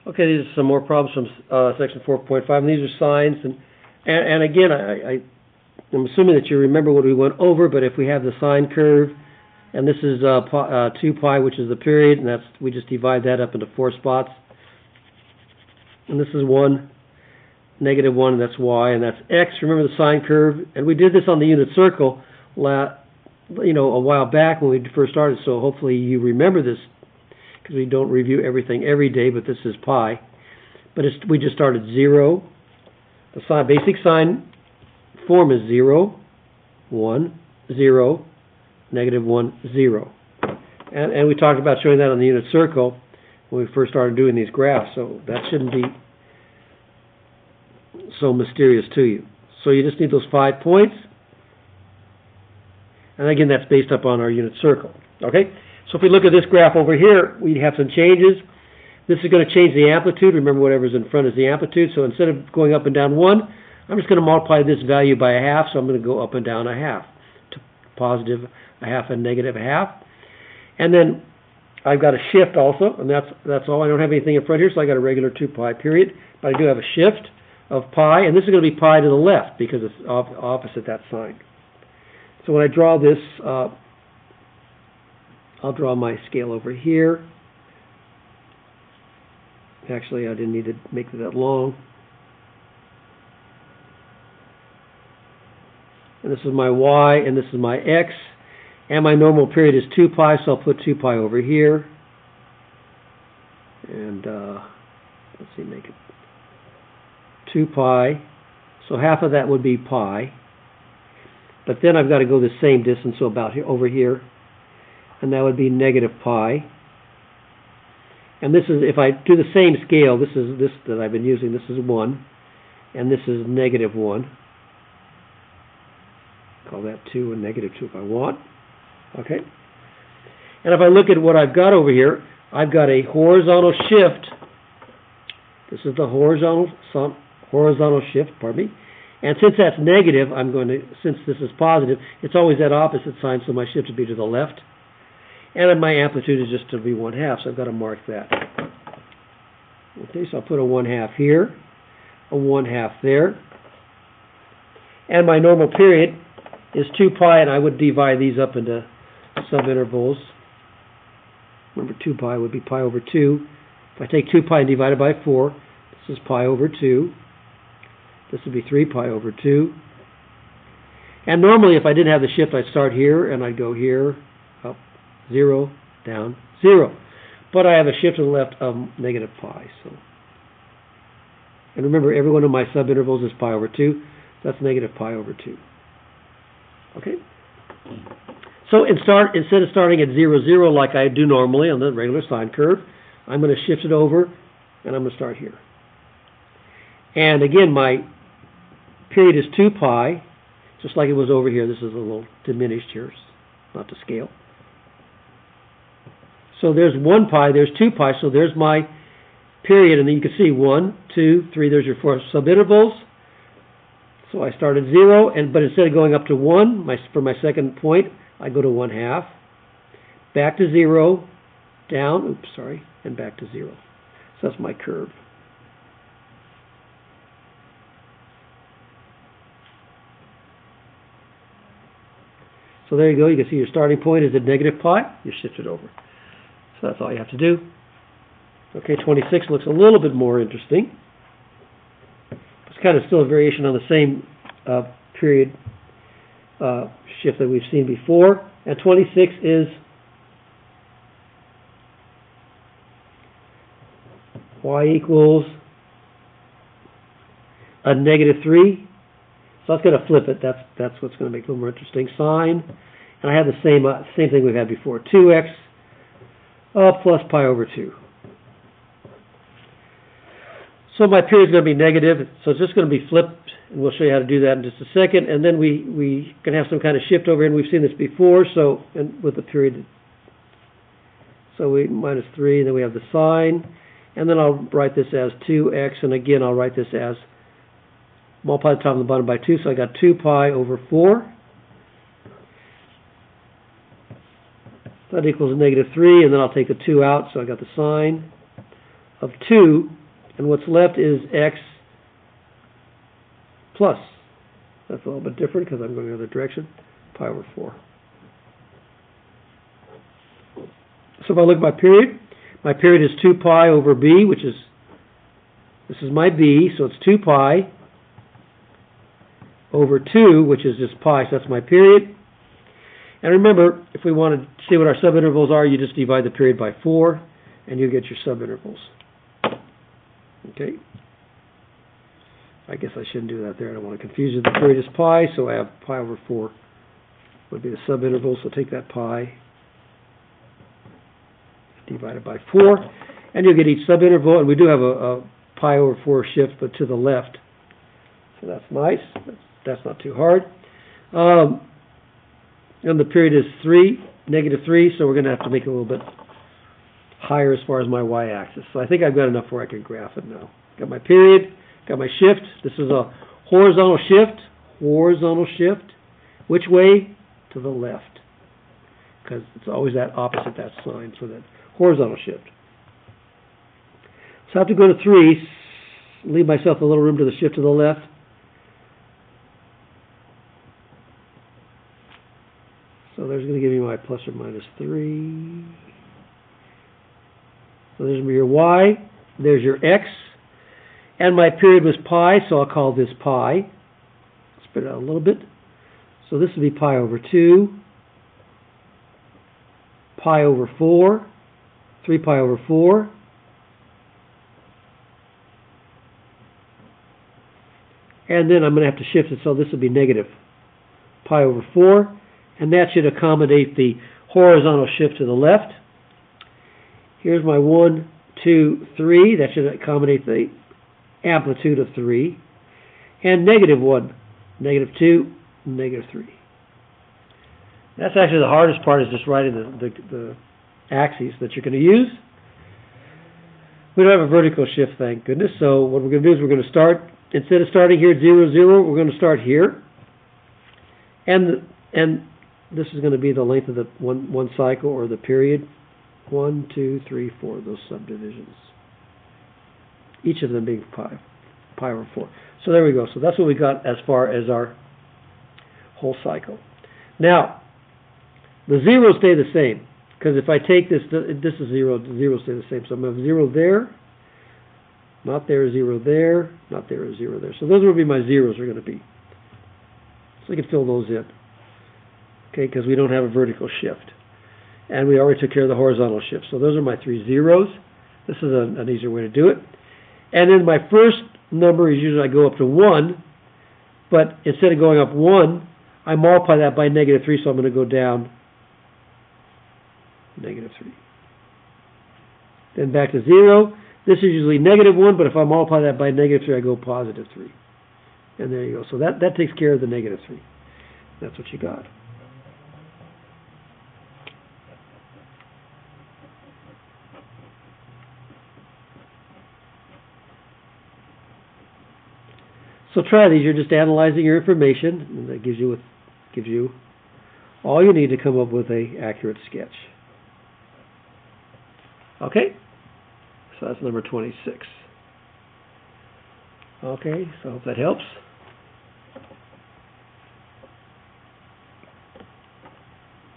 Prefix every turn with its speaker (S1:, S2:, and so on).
S1: Okay, these are some more problems from section 4.5, and these are signs, and again, I'm assuming that you remember what we went over, but if we have the sine curve, and this is 2 pi, which is the period, and we just divide that up into 4 spots, and this is 1, negative 1, and that's y, and that's x. Remember the sine curve, and we did this on the unit circle, a while back when we first started, so hopefully you remember this, because we don't review everything every day, but this is pi. But we just started 0. The basic sine form is 0, 1, 0, negative 1, 0. And we talked about showing that on the unit circle when we first started doing these graphs, so that shouldn't be so mysterious to you. So you just need those 5 points. And again, that's based upon our unit circle. Okay? So if we look at this graph over here, we have some changes. This is going to change the amplitude. Remember, whatever's in front is the amplitude. So instead of going up and down 1, I'm just going to multiply this value by a half. So I'm going to go up and down a half, to positive a half and negative a half. And then I've got a shift also, and that's all. I don't have anything in front here, so I got a regular 2 pi period. But I do have a shift of pi, and this is going to be pi to the left because it's opposite that sign. So when I draw this, I'll draw my scale over here. Actually, I didn't need to make it that long. And this is my y, and this is my x. And my normal period is 2 pi, so I'll put 2 pi over here. And let's see, make it 2 pi. So half of that would be pi. But then I've got to go the same distance, so about here, over here. And that would be negative pi. And this is, if I do the same scale, this that I've been using, this is 1. And this is negative 1. Call that 2 and negative 2 if I want. Okay? And if I look at what I've got over here, I've got a horizontal shift. This is the horizontal shift, pardon me. And since that's negative, since this is positive, it's always that opposite sign, so my shift would be to the left. And my amplitude is just to be 1/2, so I've got to mark that. Okay, so I'll put a 1/2 here, a 1/2 there. And my normal period is 2 pi, and I would divide these up into subintervals. Remember, 2 pi would be pi over 2. If I take 2 pi and divide it by 4, this is pi over 2. This would be 3 pi over 2. And normally, if I didn't have the shift, I'd start here, and I'd go here, up, 0, down, 0. But I have a shift to the left of negative pi. So, and remember, every one of my subintervals is pi over 2. That's negative pi over 2. Okay? So instead of starting at 0, 0 like I do normally on the regular sine curve, I'm going to shift it over, and I'm going to start here. And again, my period is 2 pi, just like it was over here. This is a little diminished here, not to scale. So there's 1 pi, there's 2 pi, so there's my period, and then you can see 1, 2, 3, there's your 4 subintervals. So I start at 0, but instead of going up to 1, for my second point, I go to 1/2, back to 0, down, and back to 0. So that's my curve. So there you go. You can see your starting point is at negative pi. You shift it over. So that's all you have to do. Okay, 26 looks a little bit more interesting. It's kind of still a variation on the same period shift that we've seen before. And 26 is y equals a negative 3. So that's going to flip it. That's what's going to make it a little more interesting. Sine, and I have the same thing we've had before. 2x plus pi over 2. So my period is going to be negative, so it's just going to be flipped, and we'll show you how to do that in just a second. And then we can have some kind of shift over here, and we've seen this before. So, and with the period, so we minus 3, and then we have the sine, and then I'll write this as 2x, and again I'll write this as multiply the top and the bottom by 2, so I got 2 pi over 4. That equals negative 3, and then I'll take the 2 out, so I got the sine of 2 and what's left is x plus. That's a little bit different because I'm going the other direction. Pi over 4. So if I look at my period is 2 pi over b, which is, this is my b, so it's 2 pi over 2, which is just pi, so that's my period. And remember, if we want to see what our subintervals are, you just divide the period by 4, and you get your subintervals. Okay. I guess I shouldn't do that there. I don't want to confuse you. The period is pi, so I have pi over 4 would be the subinterval, so take that pi divided by 4, and you'll get each subinterval, and we do have a pi over 4 shift, but to the left. So that's nice. That's not too hard. And the period is negative 3, so we're going to have to make it a little bit higher as far as my y-axis. So I think I've got enough where I can graph it now. Got my period, got my shift. This is a horizontal shift. Horizontal shift. Which way? To the left. Because it's always that opposite, that sign, so that horizontal shift. So I have to go to 3, leave myself a little room to the shift to the left. So there's going to give me my plus or minus 3. So there's your y, there's your x, and my period was pi, so I'll call this pi. Spread it out a little bit. So this would be pi over 2, pi over 4, 3 pi over 4, and then I'm going to have to shift it, so this would be negative pi over 4, and that should accommodate the horizontal shift to the left. Here's my 1, 2, 3. That should accommodate the amplitude of 3. And negative 1, negative 2, negative 3. That's actually the hardest part, is just writing the axes that you're going to use. We don't have a vertical shift, thank goodness. So what we're going to do is we're going to start, instead of starting here at 0, 0, we're going to start here. And this is going to be the length of the one cycle, or the period. 1, 2, 3, 4, those subdivisions. Each of them being pi over 4. So there we go. So that's what we got as far as our whole cycle. Now, the zeros stay the same, because if I take this is 0, the zeros stay the same. So I'm going to have 0 there, not there, 0 there, not there, 0 there. So those will be my zeros are going to be. So I can fill those in. Okay, because we don't have a vertical shift. And we already took care of the horizontal shift. So those are my 3 zeros. This is an easier way to do it. And then my first number is usually I go up to 1, but instead of going up 1, I multiply that by negative 3, so I'm going to go down negative 3. Then back to 0. This is usually negative 1, but if I multiply that by negative 3, I go positive 3. And there you go. So that takes care of the negative 3. That's what you got. So try these. You're just analyzing your information, and that gives you all you need to come up with an accurate sketch. Okay? So that's number 26. Okay, so I hope that helps.